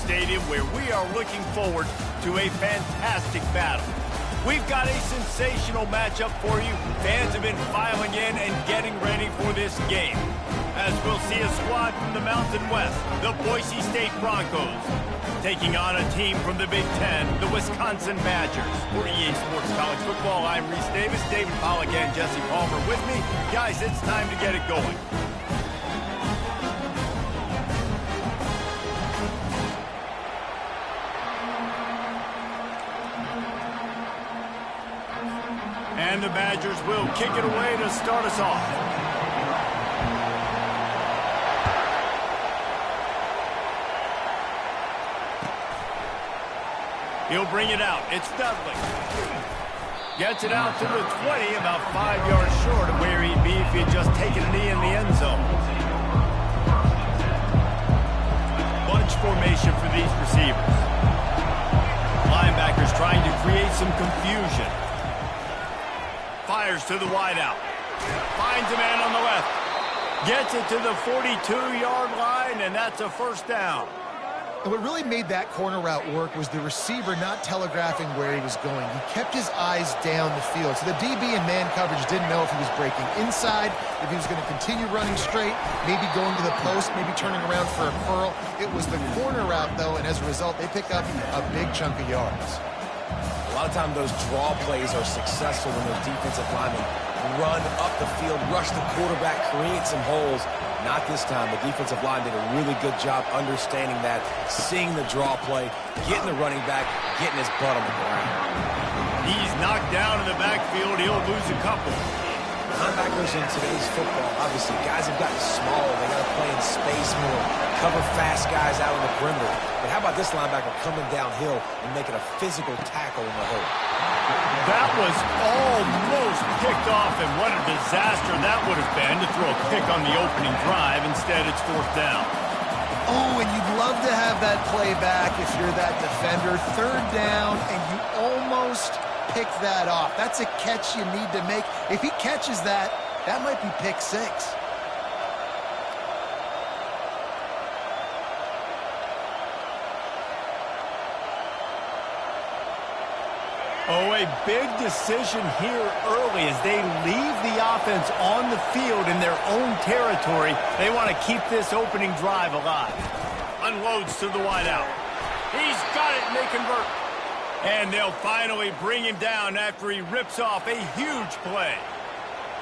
Stadium, where we are looking forward to a fantastic battle. We've got a sensational matchup for you. Fans have been filing in and getting ready for this game, as we'll see a squad from the Mountain West, the Boise State Broncos, taking on a team from the Big Ten, the Wisconsin Badgers. For EA Sports College Football, I'm Reese Davis, David Pollack and Jesse Palmer with me. Guys, it's time to get it going. And the Badgers will kick it away to start us off. He'll bring it out. It's Dudley. Gets it out to the 20, about 5 yards short of where he'd be if he had just taken a knee in the end zone. Bunch formation for these receivers. Linebackers trying to create some confusion. Fires to the wideout. Finds a man on the left. Gets it to the 42-yard line, and that's a first down. And what really made that corner route work was the receiver not telegraphing where he was going. He kept his eyes down the field. So the DB in man coverage didn't know if he was breaking inside, if he was going to continue running straight, maybe going to the post, maybe turning around for a curl. It was the corner route, though, and as a result, they pick up a big chunk of yards. A lot of times those draw plays are successful when those defensive linemen run up the field, rush the quarterback, create some holes. Not this time. The defensive line did a really good job understanding that, seeing the draw play, getting the running back, getting his butt on the ground. He's knocked down in the backfield. He'll lose a couple. Linebackers in today's football, obviously, guys have gotten smaller. They got to play in space more, cover fast guys out on the perimeter. But how about this linebacker coming downhill and making a physical tackle in the hole? That was almost picked off, and what a disaster that would have been to throw a pick on the opening drive. Instead, it's fourth down. Oh, and you'd love to have that play back if you're that defender. Third down, and you almost pick that off. That's a catch you need to make. If he catches that, that might be pick six. Oh, a big decision here early as they leave the offense on the field in their own territory. They want to keep this opening drive alive. Unloads to the wideout. He's got it, and they convert. And they'll finally bring him down after he rips off a huge play.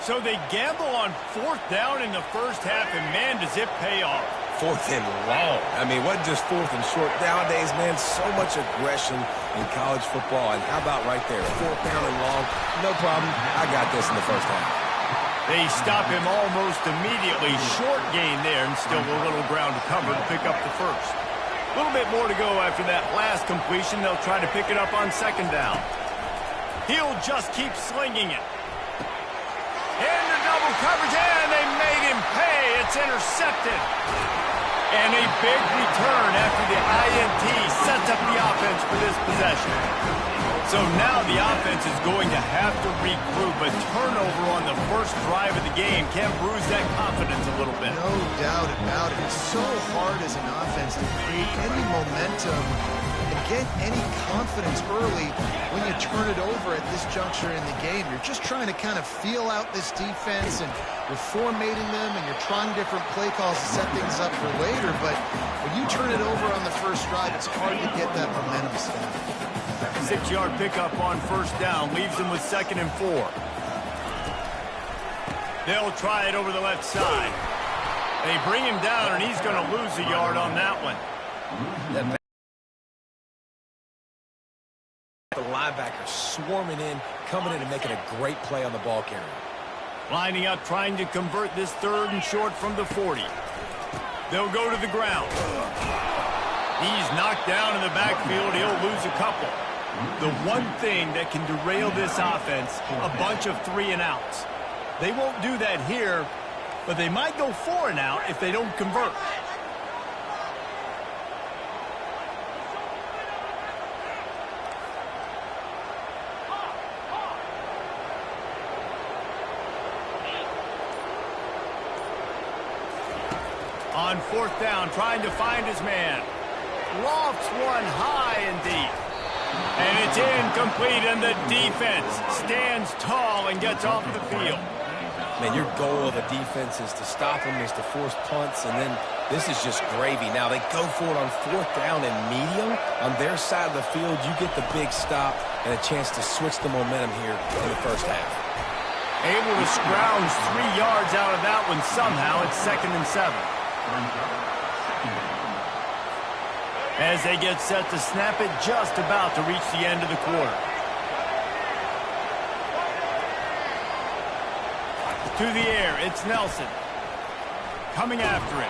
So they gamble on fourth down in the first half, and man, does it pay off. Fourth and long. I mean, what just fourth and short? Nowadays, man, so much aggression in college football. And how about right there? Fourth down and long. No problem. I got this in the first half. They stop him almost immediately. Short gain there, and still a little ground to cover to pick up the first. A little bit more to go after that last completion. They'll try to pick it up on second down. He'll just keep slinging it. Into double coverage, and they made him pay. It's intercepted. And a big return after the INT sets up the offense for this possession. So now the offense is going to have to regroup. A turnover on the first drive of the game can bruise that confidence a little bit. No doubt about it. It's so hard as an offense to create any momentum and get any confidence early when you turn it over at this juncture in the game. You're just trying to kind of feel out this defense, and you're formatting them, and you're trying different play calls to set things up for later. But when you turn it over on the first drive, it's hard to get that momentum set. 6-yard pickup on first down leaves them with 2nd and 4. They'll try it over the left side. They bring him down, and he's going to lose a yard on that one. The linebacker swarming in, coming in and making a great play on the ball carrier. Lining up, trying to convert this 3rd and short from the 40. They'll go to the ground. He's knocked down in the backfield. He'll lose a couple. The one thing that can derail this offense, a bunch of 3-and-outs. They won't do that here, but they might go 4-and-out if they don't convert. On 4th down, trying to find his man. Lofts one high and deep. And it's incomplete, and the defense stands tall and gets off the field. Man, your goal of a defense is to stop them, is to force punts, and then this is just gravy. Now, they go for it on 4th down and medium. On their side of the field, you get the big stop and a chance to switch the momentum here in the first half. Able to scrounge 3 yards out of that one somehow. It's 2nd and 7. As they get set to snap it, just about to reach the end of the quarter. To the air, it's Nelson. Coming after it.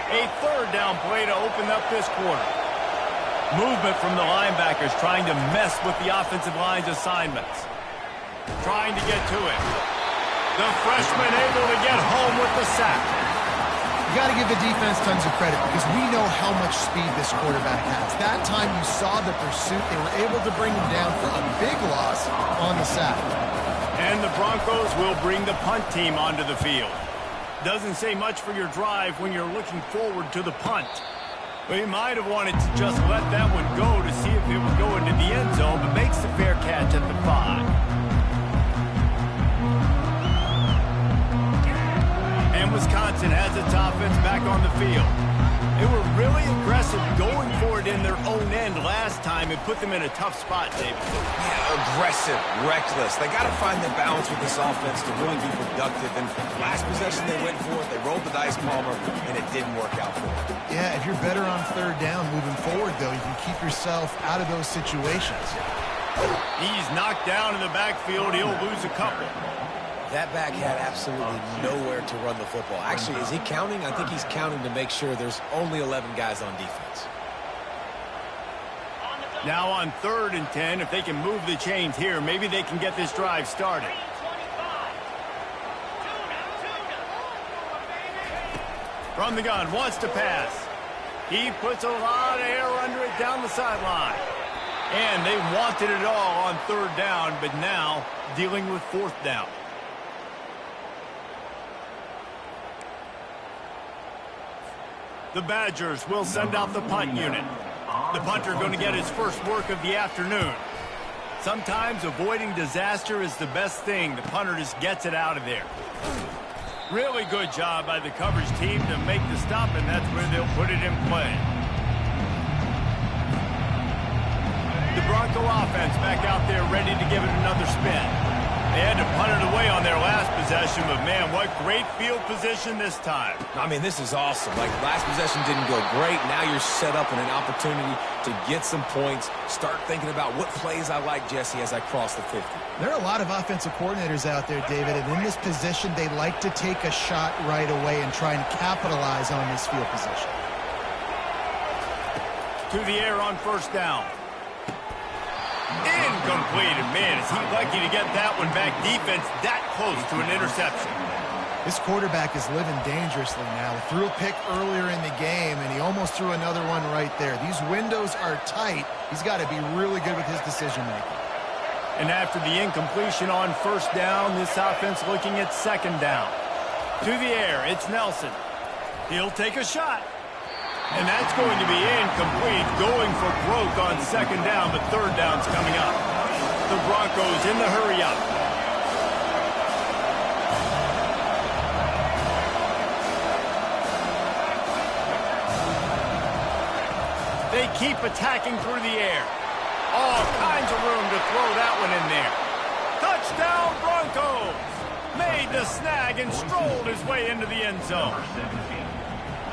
A 3rd down play to open up this quarter. Movement from the linebackers trying to mess with the offensive line's assignments. Trying to get to it. The freshman able to get home with the sack. You got to give the defense tons of credit because we know how much speed this quarterback has. That time you saw the pursuit. They were able to bring him down for a big loss on the sack. And the Broncos will bring the punt team onto the field. Doesn't say much for your drive when you're looking forward to the punt. We might have wanted to just let that one go to see if it would go into the end zone, but makes the fair catch at the 5. And Wisconsin has its offense back on the field. They were really aggressive going for it in their own end last time. It put them in a tough spot, David. Yeah, aggressive, reckless. They got to find the balance with this offense to really be productive. And last possession they went for it, they rolled the dice, Palmer, and it didn't work out for them. Yeah, if you're better on 3rd down moving forward, though, you can keep yourself out of those situations. He's knocked down in the backfield. He'll lose a couple. That back had absolutely nowhere to run the football. Actually, is he counting? I think he's counting to make sure there's only 11 guys on defense. Now on 3rd and 10, if they can move the chains here, maybe they can get this drive started. From the gun, wants to pass. He puts a lot of air under it down the sideline. And they wanted it all on 3rd down, but now dealing with 4th down. The Badgers will send out the punt unit. The punter going to get his first work of the afternoon. Sometimes avoiding disaster is the best thing. The punter just gets it out of there. Really good job by the coverage team to make the stop, and that's where they'll put it in play. The Bronco offense back out there ready to give it another spin. They had to punt it away on their last possession, but man, what great field position this time. I mean, this is awesome. Like, last possession didn't go great. Now you're set up in an opportunity to get some points. Start thinking about what plays I like, Jesse, as I cross the 50. There are a lot of offensive coordinators out there, David, and in this position, they like to take a shot right away and try and capitalize on this field position. To the air on 1st down. Incomplete, and man, is he lucky to get that one back. Defense that close to an interception. This quarterback is living dangerously now. He threw a pick earlier in the game, and he almost threw another one right there. These windows are tight. He's got to be really good with his decision-making. And after the incompletion on 1st down, this offense looking at 2nd down. To the air, it's Nelson. He'll take a shot. And that's going to be incomplete, going for broke on 2nd down, but 3rd down's coming up. The Broncos in the hurry-up. They keep attacking through the air. All kinds of room to throw that one in there. Touchdown, Broncos! Made the snag and strolled his way into the end zone.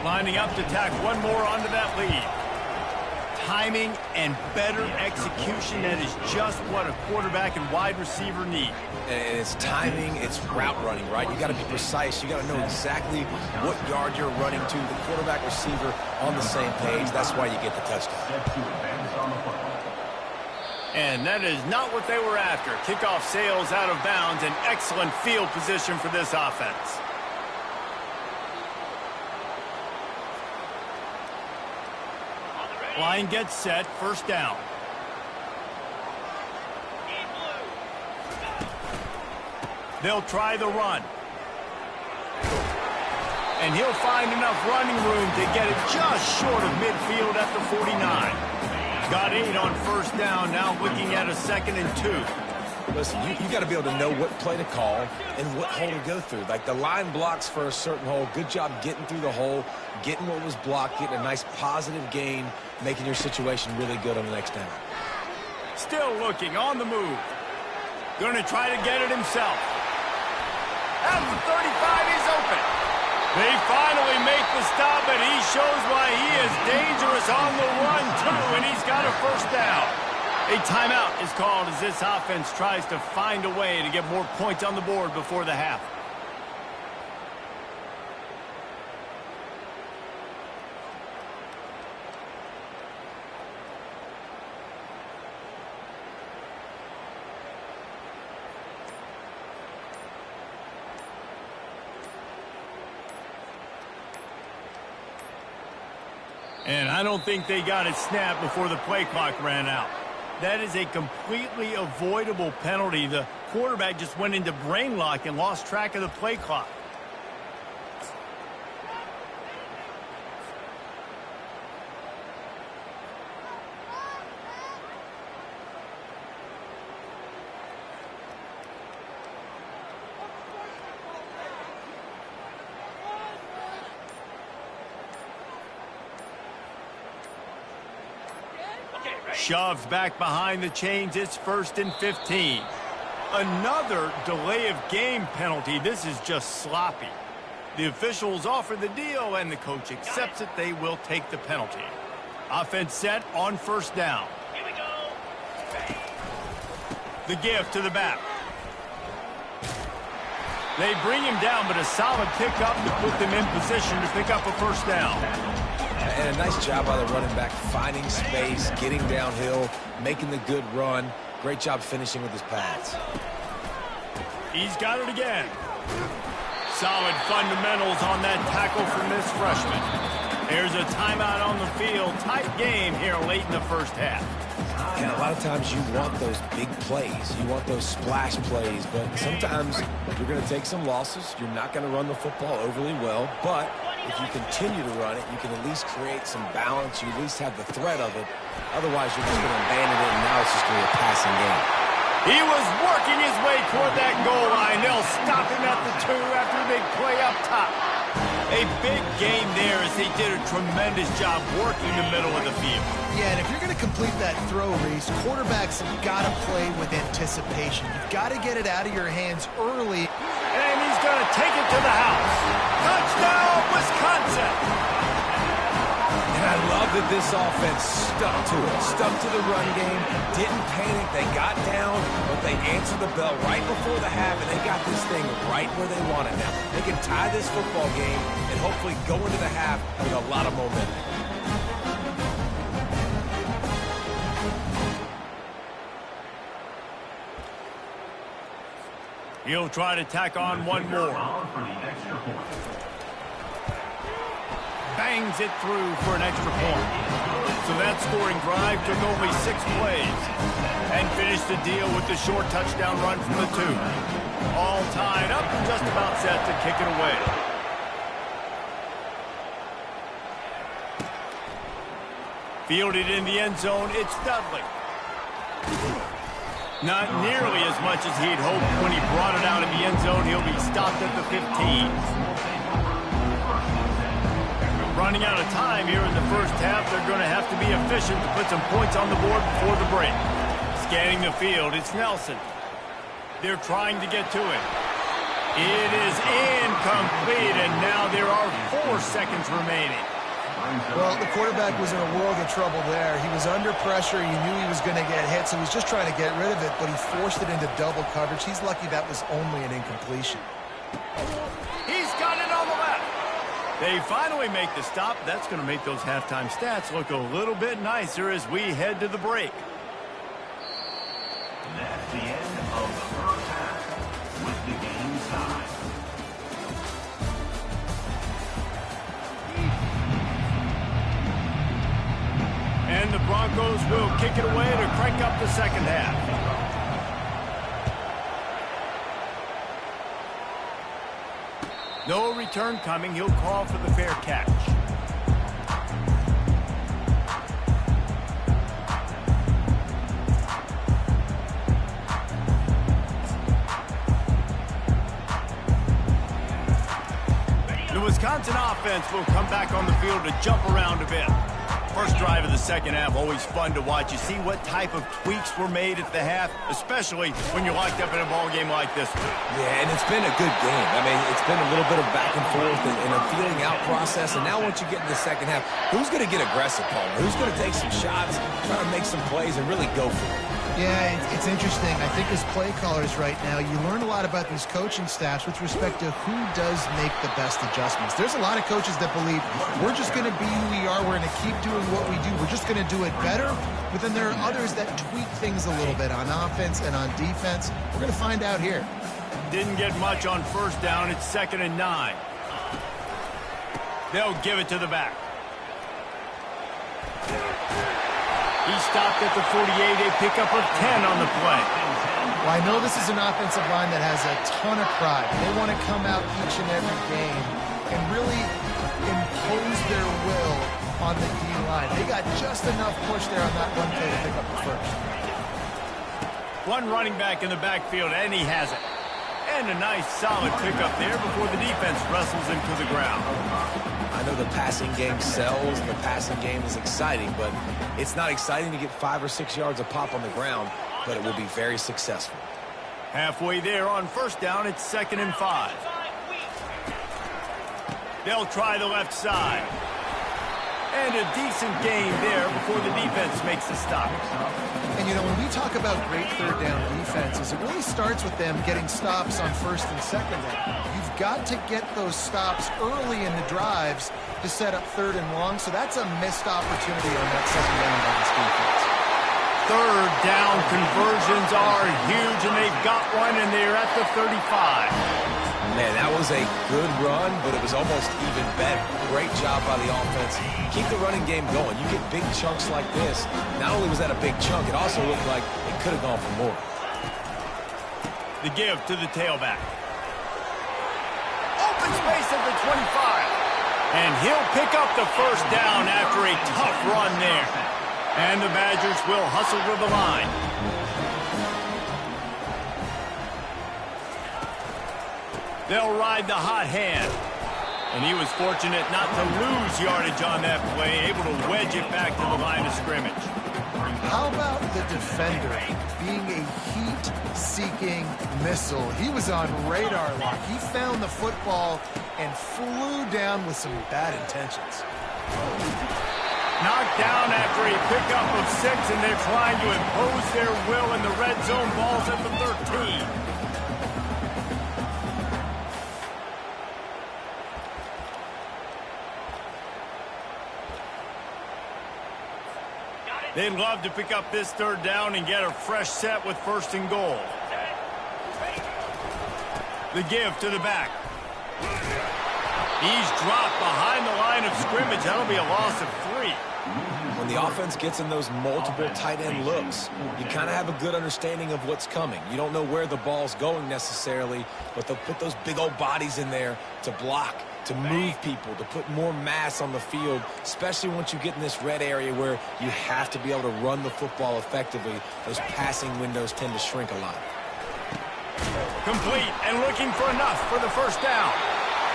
Lining up to tack one more onto that lead. Timing and better execution, that is just what a quarterback and wide receiver need. And it's timing, it's route running, right? You got to be precise. You got to know exactly what yard you're running to. The quarterback receiver on the same page. That's why you get the touchdown. And that is not what they were after. Kickoff sails out of bounds. An excellent field position for this offense. Line gets set, first down. They'll try the run. And he'll find enough running room to get it just short of midfield at the 49. Got 8 on first down, now looking at a 2nd and 2. Listen, you got to be able to know what play to call and what hole to go through. Like, the line blocks for a certain hole. Good job getting through the hole, getting what was blocked, getting a nice positive gain, making your situation really good on the next down. Still looking, on the move. Going to try to get it himself. At the 35, he's open. They finally make the stop, and he shows why he is dangerous on the run, too, and he's got a first down. A timeout is called as this offense tries to find a way to get more points on the board before the half. And I don't think they got it snapped before the play clock ran out. That is a completely avoidable penalty. The quarterback just went into brain lock and lost track of the play clock. Shoves back behind the chains. It's 1st and 15. Another delay of game penalty. This is just sloppy. The officials offer the deal, and the coach accepts it. They will take the penalty. Offense set on first down. Here we go. The give to the back. They bring him down, but a solid pickup to put them in position to pick up a first down. And a nice job by the running back, finding space, getting downhill, making the good run. Great job finishing with his pass. He's got it again. Solid fundamentals on that tackle from this freshman. There's a timeout on the field. Tight game here late in the first half. And a lot of times you want those big plays. You want those splash plays. But sometimes you're going to take some losses. You're not going to run the football overly well. But if you continue to run it, you can at least create some balance. You at least have the threat of it. Otherwise, you're just going to abandon it, and now it's just going to be a passing game. He was working his way toward that goal line. They'll stop him at the 2 after a big play up top. A big game there as they did a tremendous job working the middle of the field. Yeah, and if you're going to complete that throw, Reese, quarterbacks have got to play with anticipation. You've got to get it out of your hands early. And he's going to take it to the house. Touchdown, Wisconsin! And I love that this offense stuck to it, stuck to the run game, didn't panic, they got down, but they answered the bell right before the half, and they got this thing right where they want it now. They can tie this football game and hopefully go into the half with a lot of momentum. He'll try to tack on one more. Bangs it through for an extra point. So that scoring drive took only 6 plays and finished the deal with the short touchdown run from the 2. All tied up, just about set to kick it away. Fielded in the end zone, it's Dudley. Not nearly as much as he'd hoped when he brought it out in the end zone. He'll be stopped at the 15. Running out of time here in the first half. They're going to have to be efficient to put some points on the board before the break. Scanning the field, it's Nelson. They're trying to get to it. It is incomplete, and now there are 4 seconds remaining. Well, the quarterback was in a world of trouble there. He was under pressure. He knew he was going to get hit, so he was just trying to get rid of it, but he forced it into double coverage. He's lucky that was only an incompletion. He's got it on the left. They finally make the stop. That's going to make those halftime stats look a little bit nicer as we head to the break. That's the end of the first half with the game tied. Broncos will kick it away to crank up the second half. No return coming. He'll call for the fair catch. The Wisconsin offense will come back on the field to jump around a bit. First drive of the second half, always fun to watch. You see what type of tweaks were made at the half, especially when you're locked up in a ball game like this one. Yeah, and it's been a good game. I mean, it's been a little bit of back and forth and a feeling out process. And now once you get in the second half, who's going to get aggressive, Paul? Who's going to take some shots, try to make some plays, and really go for it? Yeah, it's interesting. I think as play callers right now, you learn a lot about these coaching staffs with respect to who does make the best adjustments. There's a lot of coaches that believe we're just going to be who we are. We're going to keep doing what we do. We're just going to do it better. But then there are others that tweak things a little bit on offense and on defense. We're going to find out here. Didn't get much on first down. It's 2nd and 9. They'll give it to the back. He stopped at the 48, a pickup of 10 on the play. Well, I know this is an offensive line that has a ton of pride. They want to come out each and every game and really impose their will on the D-line. They got just enough push there on that one play to pick up the first. One running back in the backfield, and he has it. And a nice, solid pickup there before the defense wrestles him to the ground. I know the passing game sells and the passing game is exciting, but it's not exciting to get 5 or 6 yards a pop on the ground, but it will be very successful. Halfway there on first down, it's 2nd and 5. They'll try the left side. And a decent gain there before the defense makes the stop. And, you know, when we talk about great third down defenses, it really starts with them getting stops on first and second down. You've got to get those stops early in the drives to set up 3rd and long, so that's a missed opportunity on that second down by this defense. Third down conversions are huge, and they've got one, and they're at the 35. Man, that was a good run, but it was almost even better. Great job by the offense. Keep the running game going. You get big chunks like this. Not only was that a big chunk, it also looked like it could have gone for more. The give to the tailback. Open space at the 25. And he'll pick up the first down after a tough run there. And the Badgers will hustle to the line. They'll ride the hot hand. And he was fortunate not to lose yardage on that play, able to wedge it back to the line of scrimmage. How about the defender being a heat-seeking missile? He was on radar lock. He found the football and flew down with some bad intentions. Knocked down after a pickup of 6, and they're trying to impose their will in the red zone. Ball's at the 13. They'd love to pick up this third down and get a fresh set with 1st and goal. The give to the back. He's dropped behind the line of scrimmage. That'll be a loss of 3. When the offense gets in those multiple tight end looks, you kind of have a good understanding of what's coming. You don't know where the ball's going necessarily, but they'll put those big old bodies in there to block, to move people, to put more mass on the field, especially once you get in this red area where you have to be able to run the football effectively. Those passing windows tend to shrink a lot. Complete and looking for enough for the first down.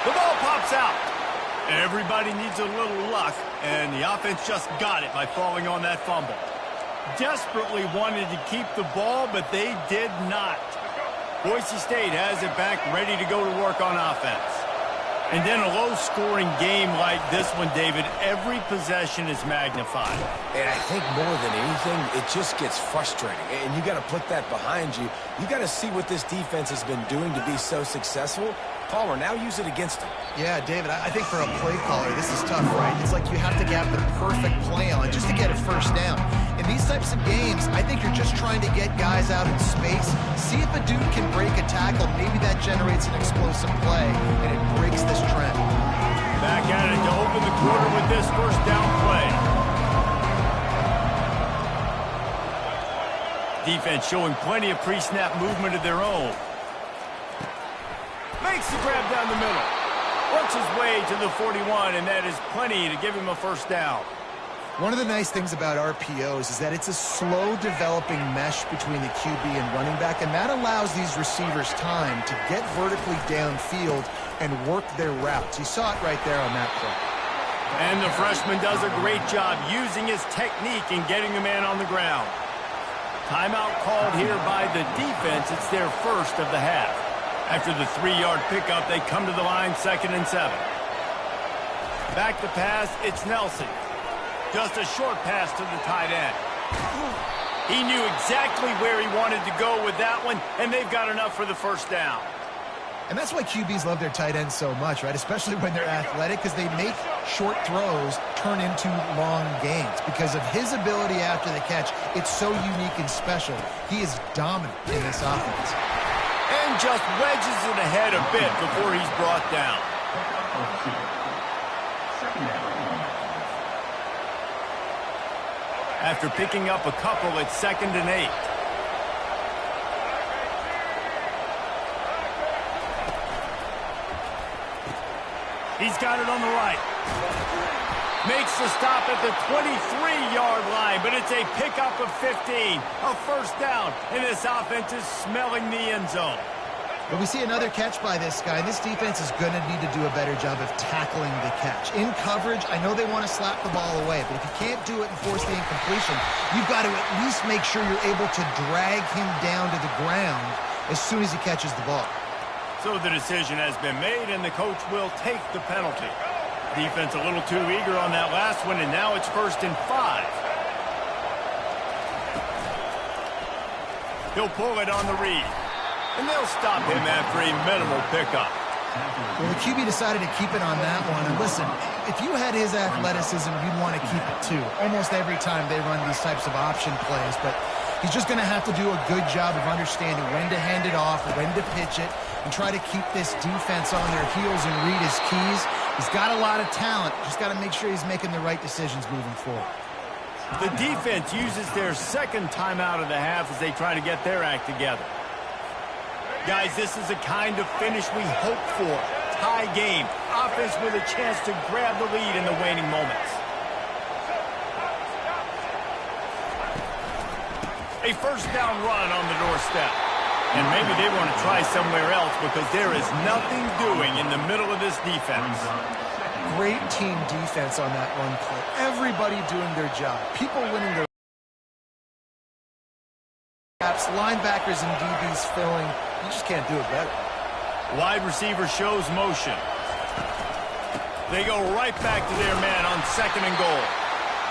The ball pops out. Everybody needs a little luck, and the offense just got it by falling on that fumble. Desperately wanted to keep the ball, but they did not. Boise State has it back, ready to go to work on offense. And then a low-scoring game like this one, David, every possession is magnified. And I think more than anything, it just gets frustrating. And you got to put that behind you. You got to see what this defense has been doing to be so successful. Palmer, now use it against them. Yeah, David, I think for a play caller, this is tough, right? It's like you have to have the perfect play on just to get a first down. In these types of games, I think you're just trying to get guys out in space, see if a dude can break a tackle. Maybe that generates an explosive play, and it breaks this trend. Back at it to open the quarter with this first down play. Defense showing plenty of pre-snap movement of their own. Makes the grab down the middle. Works his way to the 41, and that is plenty to give him a first down. One of the nice things about RPOs is that it's a slow developing mesh between the QB and running back, and that allows these receivers time to get vertically downfield and work their routes. You saw it right there on that play. And the freshman does a great job using his technique in getting the man on the ground. Timeout called here by the defense. It's their first of the half. After the 3-yard pickup, they come to the line, 2nd and 7. Back to pass, it's Nelson. Just a short pass to the tight end. He knew exactly where he wanted to go with that one, and they've got enough for the first down. And that's why QBs love their tight ends so much, right? Especially when they're athletic, because they make short throws turn into long gains. Because of his ability after the catch, it's so unique and special. He is dominant in this offense. And just wedges it ahead a bit before he's brought down. After picking up a couple, it's 2nd and 8. He's got it on the right. Makes the stop at the 23-yard line, but it's a pickup of 15. A first down, and this offense is smelling the end zone. But we see another catch by this guy. This defense is going to need to do a better job of tackling the catch. In coverage, I know they want to slap the ball away, but if you can't do it and force the incompletion, you've got to at least make sure you're able to drag him down to the ground as soon as he catches the ball. So the decision has been made, and the coach will take the penalty. Defense a little too eager on that last one, and now it's 1st and 5. He'll pull it on the read. And they'll stop him after a minimal pickup. Well, the QB decided to keep it on that one. And listen, if you had his athleticism, you'd want to keep it too. Almost every time they run these types of option plays. But he's just going to have to do a good job of understanding when to hand it off, when to pitch it, and try to keep this defense on their heels and read his keys. He's got a lot of talent. Just got to make sure he's making the right decisions moving forward. The defense uses their 2nd timeout of the half as they try to get their act together. Guys, this is the kind of finish we hope for. Tie game. Offense with a chance to grab the lead in the waning moments. A first down run on the doorstep. And maybe they want to try somewhere else because there is nothing doing in the middle of this defense. Great team defense on that run play. Everybody doing their job. People winning their gaps. Linebackers and DBs filling. You just can't do it better. Wide receiver shows motion. They go right back to their man on 2nd and goal.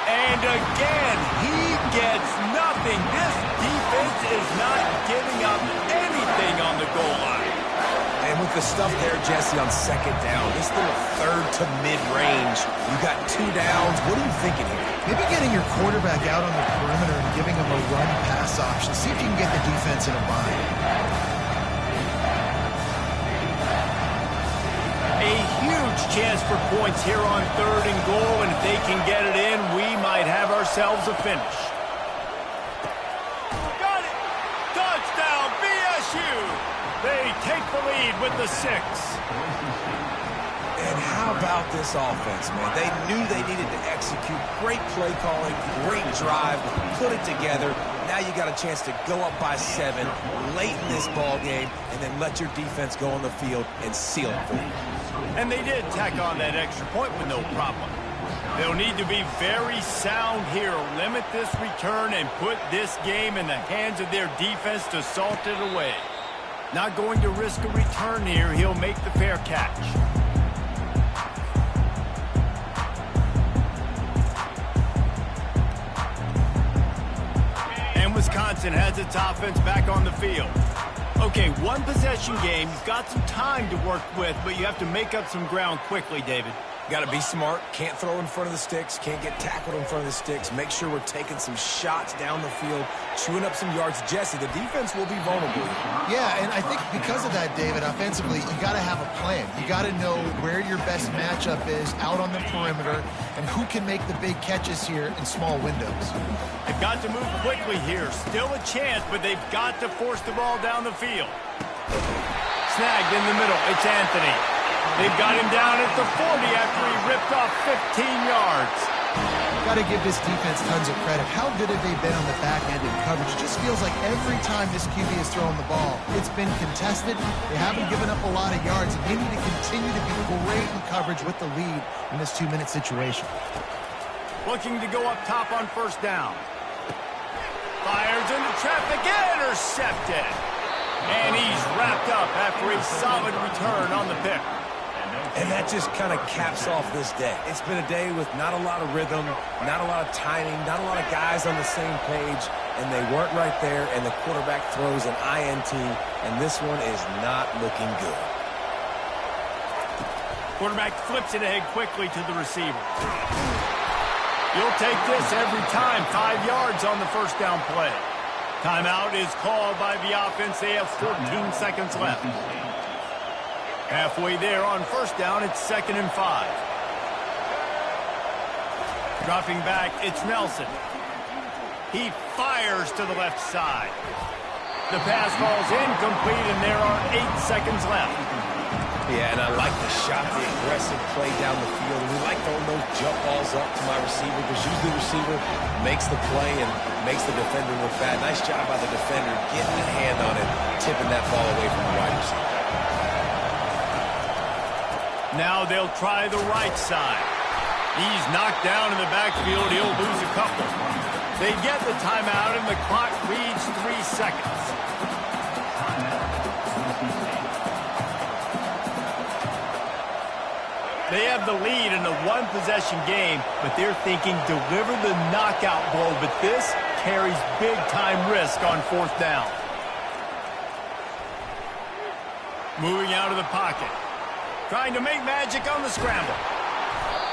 And again, he gets nothing. This defense is not giving up anything on the goal line. And with the stuff there, Jesse, on 2nd down, this little 3rd to mid-range, you got 2 downs. What are you thinking here? Maybe getting your quarterback out on the perimeter and giving him a run-pass option. See if you can get the defense in a bind. A huge chance for points here on 3rd and goal, and if they can get it in, we might have ourselves a finish. Got it! Touchdown, BSU! They take the lead with the 6. And how about this offense, man? They knew they needed to execute. Great play calling, great drive, put it together. Now you got a chance to go up by 7 late in this ball game and then let your defense go on the field and seal it for you. And they did tack on that extra point with no problem. They'll need to be very sound here, limit this return, and put this game in the hands of their defense to salt it away. Not going to risk a return here. He'll make the fair catch. And Wisconsin has its offense back on the field. Okay, 1 possession game. You've got some time to work with, but you have to make up some ground quickly, David. Got to be smart. Can't throw in front of the sticks. Can't get tackled in front of the sticks. Make sure we're taking some shots down the field, chewing up some yards. Jesse, the defense will be vulnerable. Yeah, and I think because of that, David, offensively, you got to have a plan. You got to know where your best matchup is out on the perimeter and who can make the big catches here in small windows. They've got to move quickly here. Still a chance, but they've got to force the ball down the field. Snagged in the middle. It's Anthony. They've got him down at the 40 after he ripped off 15 yards. Got to give this defense tons of credit. How good have they been on the back end in coverage? It just feels like every time this QB is throwing the ball, it's been contested. They haven't given up a lot of yards, and they need to continue to be great in coverage with the lead in this 2-minute situation. Looking to go up top on first down. Fires into traffic, intercepted. And he's wrapped up after a solid return on the pick. And that just kind of caps off this day. It's been a day with not a lot of rhythm, not a lot of timing, not a lot of guys on the same page, and they weren't right there, and the quarterback throws an INT, and this one is not looking good. Quarterback flips it ahead quickly to the receiver. You'll take this every time. 5 yards on the first down play. Timeout is called by the offense. They have 14 seconds left. Halfway there on first down, it's 2nd and 5. Dropping back, it's Nelson. He fires to the left side. The pass falls incomplete, and there are 8 seconds left. Yeah, and I like the shot, the aggressive play down the field. And we like throwing those jump balls up to my receiver because usually the receiver makes the play and makes the defender look bad. Nice job by the defender getting a hand on it, tipping that ball away from the wide receiver. Now they'll try the right side. He's knocked down in the backfield. He'll lose a couple. They get the timeout, and the clock reads 3 seconds. They have the lead in a one-possession game, but they're thinking deliver the knockout blow, but this carries big-time risk on fourth down. Moving out of the pocket. Trying to make magic on the scramble.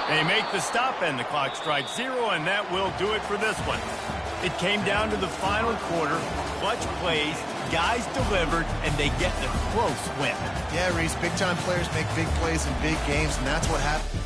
They make the stop, and the clock strikes 0, and that will do it for this one. It came down to the final quarter. Clutch plays, guys delivered, and they get the close win. Yeah, Reese, big-time players make big plays in big games, and that's what happened.